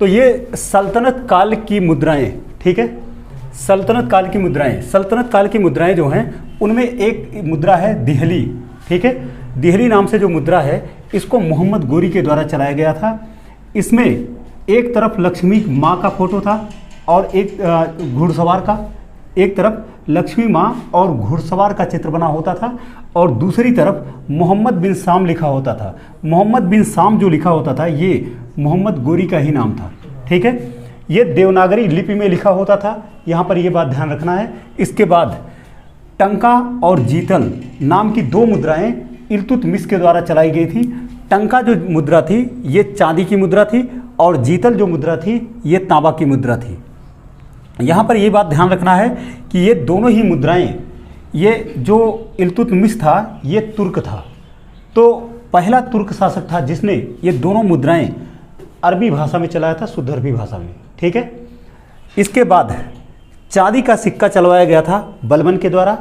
तो ये सल्तनत काल की मुद्राएं, ठीक है, सल्तनत काल की मुद्राएं। सल्तनत काल की मुद्राएं जो हैं उनमें एक मुद्रा है दिहली, ठीक है। दिहली नाम से जो मुद्रा है इसको मोहम्मद गोरी के द्वारा चलाया गया था। इसमें एक तरफ लक्ष्मी माँ का फोटो था और एक घुड़सवार का, एक तरफ लक्ष्मी माँ और घुड़सवार का चित्र बना होता था और दूसरी तरफ मोहम्मद बिन साम लिखा होता था। मोहम्मद बिन साम जो लिखा होता था ये मोहम्मद गोरी का ही नाम था, ठीक है। ये देवनागरी लिपि में लिखा होता था, यहाँ पर ये बात ध्यान रखना है। इसके बाद टंका और जीतल नाम की दो मुद्राएं इल्तुतमिश के द्वारा चलाई गई थी। टंका जो मुद्रा थी ये चांदी की मुद्रा थी और जीतल जो मुद्रा थी ये तांबा की मुद्रा थी। यहाँ पर ये बात ध्यान रखना है कि ये दोनों ही मुद्राएं, ये जो इल्तुतमिश था ये तुर्क था, तो पहला तुर्क शासक था जिसने ये दोनों मुद्राएं अरबी भाषा में चलाया था, शुद्ध अरबी भाषा में, ठीक है। इसके बाद चांदी का सिक्का चलवाया गया था बलबन के द्वारा।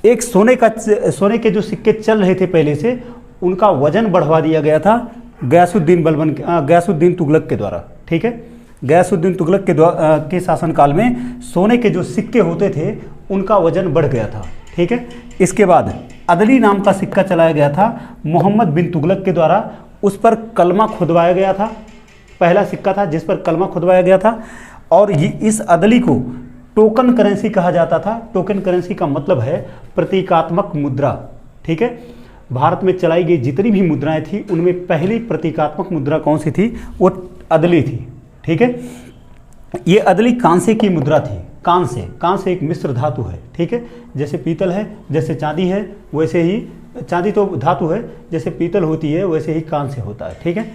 एक सोने के जो सिक्के चल रहे थे पहले से उनका वजन बढ़वा दिया गया था गयासुद्दीन तुगलक के द्वारा, ठीक है। गयासुद्दीन तुगलक के शासनकाल में सोने के जो सिक्के होते थे उनका वजन बढ़ गया था, ठीक है। इसके बाद अदली नाम का सिक्का चलाया गया था मोहम्मद बिन तुगलक के द्वारा। उस पर कलमा खुदवाया गया था, पहला सिक्का था जिस पर कलमा खुदवाया गया था और इस अदली को टोकन करेंसी कहा जाता था। टोकन करेंसी का मतलब है प्रतीकात्मक मुद्रा, ठीक है। भारत में चलाई गई जितनी भी मुद्राएं थी उनमें पहली प्रतीकात्मक मुद्रा कौन सी थी, वो अदली थी, ठीक है। ये अदली कांसे की मुद्रा थी। कांसे एक मिश्र धातु है, ठीक है। जैसे पीतल है, जैसे चांदी है, वैसे ही चांदी तो धातु है, जैसे पीतल होती है वैसे ही कांसे होता है, ठीक है।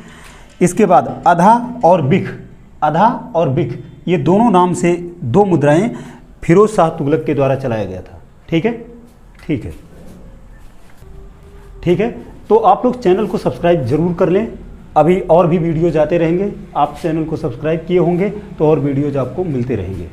इसके बाद अधा और बिख ये दोनों नाम से दो मुद्राएं फिरोज शाह तुगलक के द्वारा चलाया गया था, ठीक है। ठीक है, तो आप लोग चैनल को सब्सक्राइब जरूर कर लें। अभी और भी वीडियोज आते रहेंगे, आप चैनल को सब्सक्राइब किए होंगे तो और वीडियोज आपको मिलते रहेंगे।